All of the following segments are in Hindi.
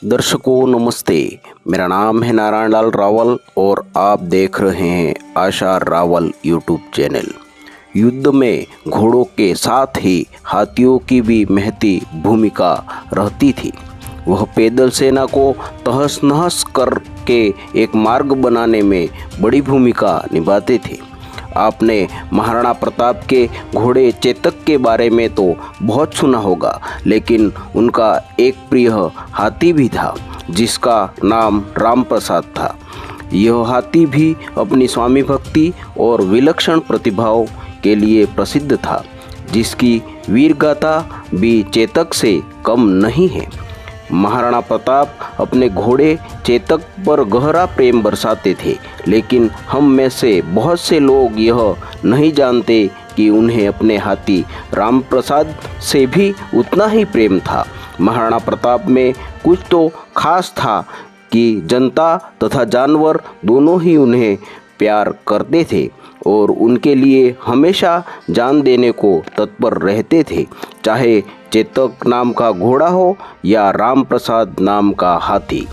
दर्शकों नमस्ते, मेरा नाम है नारायण लाल रावल और आप देख रहे हैं आशा रावल यूट्यूब चैनल। युद्ध में घोड़ों के साथ ही हाथियों की भी महती भूमिका रहती थी। वह पैदल सेना को तहस नहस करके एक मार्ग बनाने में बड़ी भूमिका निभाते थे। आपने महाराणा प्रताप के घोड़े चेतक के बारे में तो बहुत सुना होगा, लेकिन उनका एक प्रिय हाथी भी था जिसका नाम रामप्रसाद था। यह हाथी भी अपनी स्वामी भक्ति और विलक्षण प्रतिभाओं के लिए प्रसिद्ध था, जिसकी वीरगाथा भी चेतक से कम नहीं है। महाराणा प्रताप अपने घोड़े चेतक पर गहरा प्रेम बरसाते थे, लेकिन हम में से बहुत से लोग यह नहीं जानते कि उन्हें अपने हाथी रामप्रसाद से भी उतना ही प्रेम था। महाराणा प्रताप में कुछ तो खास था कि जनता तथा जानवर दोनों ही उन्हें प्यार करते थे और उनके लिए हमेशा जान देने को तत्पर रहते थे, चाहे चेतक नाम का घोड़ा हो या रामप्रसाद नाम का हाथी।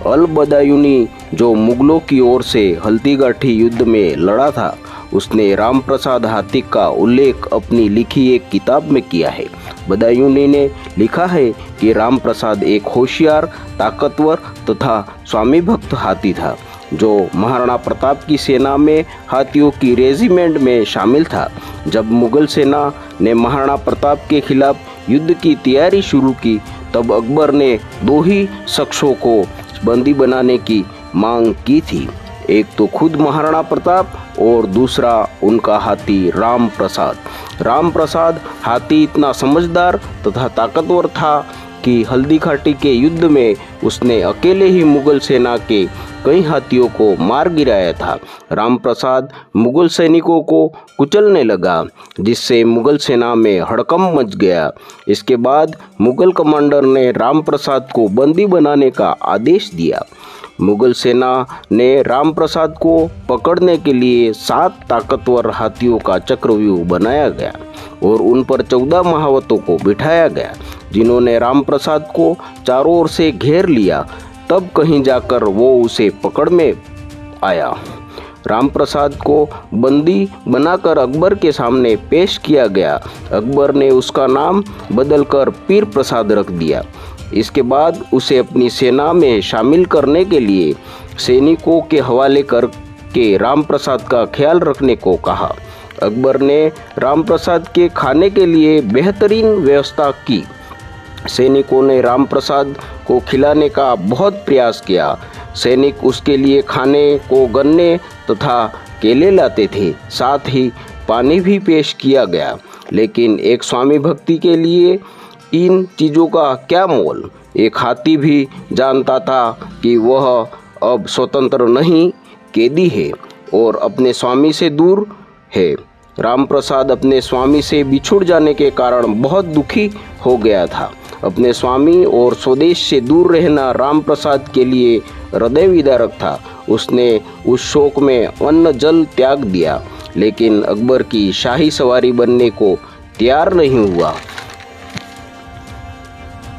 अल बदायूनी जो मुगलों की ओर से हल्दीघाटी युद्ध में लड़ा था, उसने रामप्रसाद हाथी का उल्लेख अपनी लिखी एक किताब में किया है। बदायूनी ने लिखा है कि रामप्रसाद एक होशियार, ताकतवर तथा स्वामी भक्त हाथी था, जो महाराणा प्रताप की सेना में हाथियों की रेजिमेंट में शामिल था। जब मुगल सेना ने महाराणा प्रताप के खिलाफ युद्ध की तैयारी शुरू की, तब अकबर ने दो ही शख्सों को बंदी बनाने की मांग की थी। एक तो खुद महाराणा प्रताप और दूसरा उनका हाथी रामप्रसाद। रामप्रसाद हाथी इतना समझदार तथा ताकतवर था कि हल्दीघाटी के युद्ध में उसने अकेले ही मुगल सेना के कई हाथियों को मार गिराया था। रामप्रसाद मुगल सैनिकों को कुचलने लगा, जिससे मुगल सेना में हड़कंप मच गया। इसके बाद मुगल कमांडर ने रामप्रसाद को बंदी बनाने का आदेश दिया। मुगल सेना ने रामप्रसाद को पकड़ने के लिए 7 ताकतवर हाथियों का चक्रव्यूह बनाया गया और उन पर 14 महावतों को बिठाया गया, जिन्होंने रामप्रसाद को चारों ओर से घेर लिया। तब कहीं जाकर वो उसे पकड़ में आया। रामप्रसाद को बंदी बनाकर अकबर के सामने पेश किया गया। अकबर ने उसका नाम बदलकर पीर प्रसाद रख दिया। इसके बाद उसे अपनी सेना में शामिल करने के लिए सैनिकों के हवाले करके रामप्रसाद का ख्याल रखने को कहा। अकबर ने रामप्रसाद के खाने के लिए बेहतरीन व्यवस्था की। सैनिकों ने रामप्रसाद को खिलाने का बहुत प्रयास किया। सैनिक उसके लिए खाने को गन्ने तथा केले लाते थे, साथ ही पानी भी पेश किया गया। लेकिन एक स्वामी भक्ति के लिए इन चीज़ों का क्या मोल। एक हाथी भी जानता था कि वह अब स्वतंत्र नहीं, कैदी है और अपने स्वामी से दूर है। रामप्रसाद अपने स्वामी से बिछुड़ जाने के कारण बहुत दुखी हो गया था। अपने स्वामी और स्वदेश से दूर रहना रामप्रसाद के लिए हृदय विदारक था। उसने उस शोक में अन्न जल त्याग दिया, लेकिन अकबर की शाही सवारी बनने को तैयार नहीं हुआ।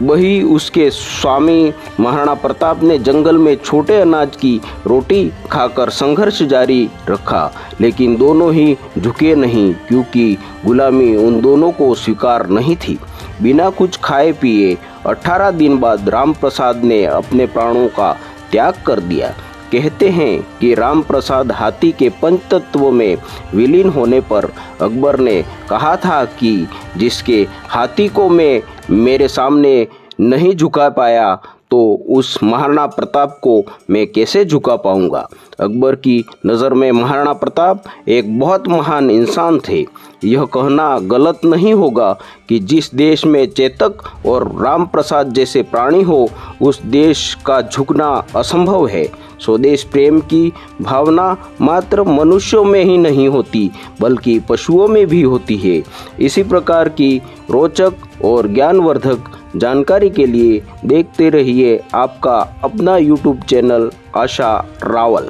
वही उसके स्वामी महाराणा प्रताप ने जंगल में छोटे अनाज की रोटी खाकर संघर्ष जारी रखा, लेकिन दोनों ही झुके नहीं, क्योंकि गुलामी उन दोनों को स्वीकार नहीं थी। बिना कुछ खाए पिए 18 दिन बाद रामप्रसाद ने अपने प्राणों का त्याग कर दिया। कहते हैं कि रामप्रसाद हाथी के पंचतत्व में विलीन होने पर अकबर ने कहा था कि जिसके हाथी को मैं मेरे सामने नहीं झुका पाया, तो उस महाराणा प्रताप को मैं कैसे झुका पाऊंगा। अकबर की नज़र में महाराणा प्रताप एक बहुत महान इंसान थे। यह कहना गलत नहीं होगा कि जिस देश में चेतक और रामप्रसाद जैसे प्राणी हो, उस देश का झुकना असंभव है। स्वदेश प्रेम की भावना मात्र मनुष्यों में ही नहीं होती, बल्कि पशुओं में भी होती है। इसी प्रकार की रोचक और ज्ञानवर्धक जानकारी के लिए देखते रहिए आपका अपना YouTube चैनल आशा रावल।